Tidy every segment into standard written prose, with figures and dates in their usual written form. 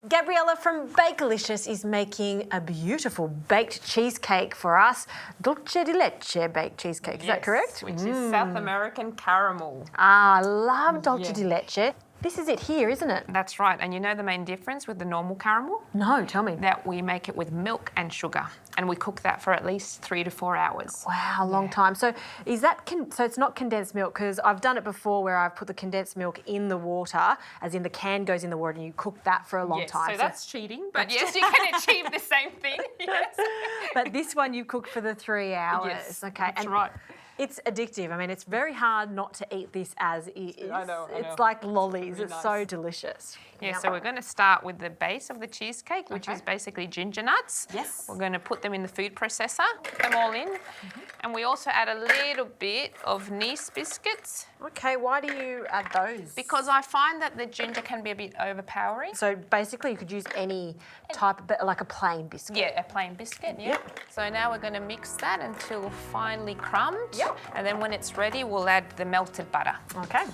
Gabriela from Bakelicious is making a beautiful baked cheesecake for us. Dulce de Leche baked cheesecake, is that correct? Which is South American caramel. Ah, I love Dulce de Leche. This is it here, isn't it? That's right. And you know the main difference with the normal caramel? No, tell me. That we make it with milk and sugar. And we cook that for at least 3 to 4 hours. Wow, long time. So is that so it's not condensed milk, because I've done it before where I've put the condensed milk in the water, as in the can goes in the water and you cook that for a long time. So that's cheating, but yes, you can achieve the same thing. Yes. But this one you cook for the 3 hours. Yes, okay. that's right. It's addictive. I mean, it's very hard not to eat this as is. I know. It's like lollies. Really it's nice. so delicious. Yeah, so we're going to start with the base of the cheesecake, which is basically ginger nuts. Yes. We're going to put them in the food processor, put them all in. And we also add a little bit of Nice biscuits. Okay, why do you add those? Because I find that the ginger can be a bit overpowering. So basically you could use any type, but like a plain biscuit. Yeah, a plain biscuit, yeah. Yep. So now we're going to mix that until finely crumbed. Yep. And then when it's ready, we'll add the melted butter. Okay.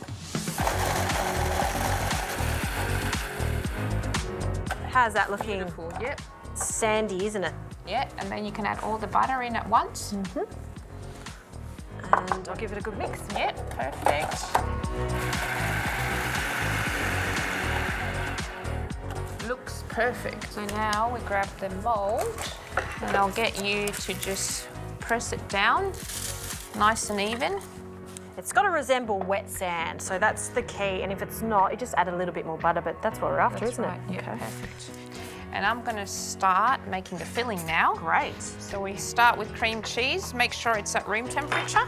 How's that looking? Beautiful, yep. Sandy, isn't it? Yeah, and then you can add all the butter in at once. And I'll give it a good mix. Yep, perfect. Looks perfect. So now we grab the mould and I'll get you to just press it down nice and even. It's got to resemble wet sand, so that's the key. And if it's not, you just add a little bit more butter, but that's what we're after, isn't it? Yeah, perfect. And I'm going to start making the filling now. Great. So we start with cream cheese. Make sure it's at room temperature.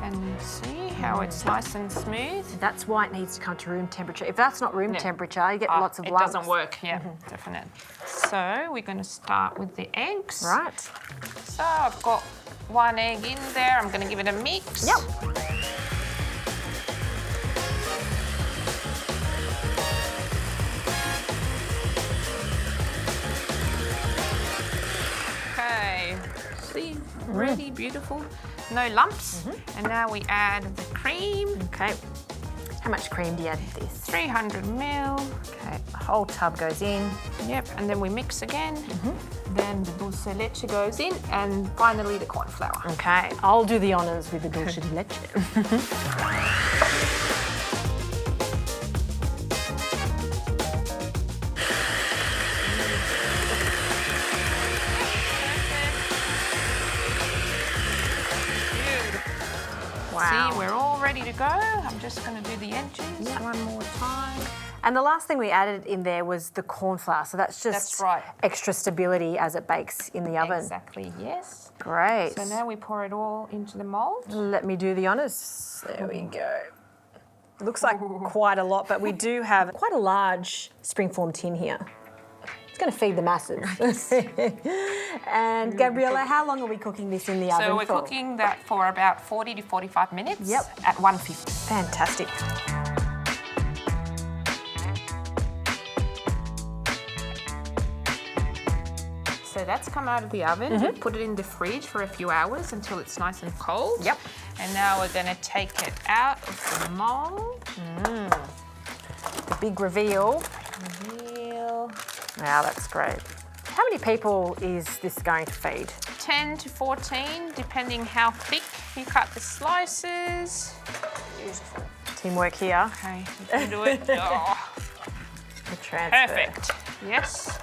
And see how it's nice and smooth. That's why it needs to come to room temperature. If that's not room temperature, you get lots of lumps. It doesn't work, yeah, definitely. So we're going to start with the eggs. Right. So I've got 1 egg in there. I'm going to give it a mix. Yep. Okay, see, really beautiful. No lumps. And now we add the cream. Okay. How much cream do you add to this? 300 ml. Okay, the whole tub goes in. Yep, and then we mix again. Then the dulce de leche goes in, and finally the cornflour. Okay, I'll do the honours with the dulce de leche. Wow. See, we're all ready to go. I'm just going to do the edges one more time. And the last thing we added in there was the cornflour, so that's just extra stability as it bakes in the oven. Exactly, yes. Great. So now we pour it all into the mould. Let me do the honours. There we go. Looks like quite a lot, but we do have quite a large springform tin here. It's going to feed the masses. And Gabriela, how long are we cooking this in the oven for? So we're cooking that for about 40 to 45 minutes at 150. Fantastic. So that's come out of the oven. Put it in the fridge for a few hours until it's nice and cold. Yep. And now we're going to take it out of the mould. The big reveal. Wow, that's great. How many people is this going to feed? 10 to 14, depending how thick you cut the slices. Beautiful. Teamwork here. Okay, you can do it. Oh, The transfer. perfect. Yes.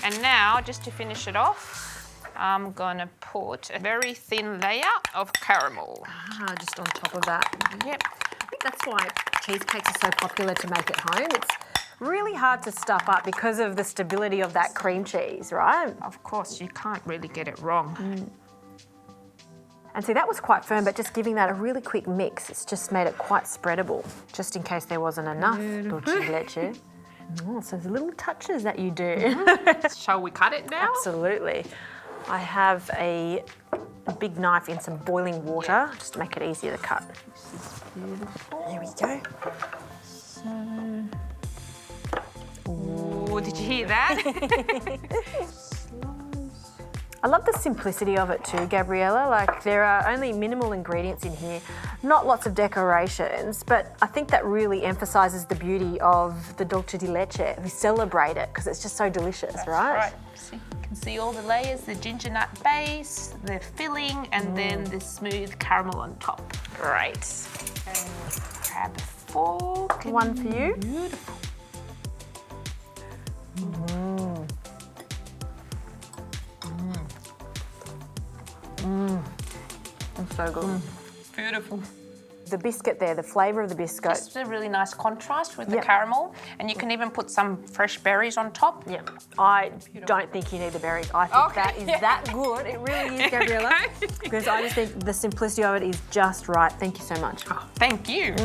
And now, just to finish it off, I'm gonna put a very thin layer of caramel. Ah, just on top of that. Yep. I think that's why cheesecakes are so popular to make at home. It's really hard to stuff up because of the stability of that cream cheese, right? Of course, you can't really get it wrong. And see, that was quite firm, but just giving that a really quick mix, it's just made it quite spreadable, just in case there wasn't enough dulce de leche. Oh, so there's little touches that you do. Shall we cut it now? Absolutely. I have a big knife in some boiling water, just to make it easier to cut. There we go. Ooh, did you hear that? I love the simplicity of it too, Gabriela. Like, there are only minimal ingredients in here, not lots of decorations, but I think that really emphasises the beauty of the Dulce de Leche. We celebrate it because it's just so delicious, right? See, you can see all the layers, the gingernut base, the filling, and then the smooth caramel on top. Great. And grab a fork. One for you. Beautiful. It's so good. Beautiful. The biscuit there, the flavour of the biscuit. Just a really nice contrast with the caramel, and you can even put some fresh berries on top. Yeah, I don't think you need the berries. I think that is that good. It really is, Gabriela. Because I just think the simplicity of it is just right. Thank you so much. Oh, thank you.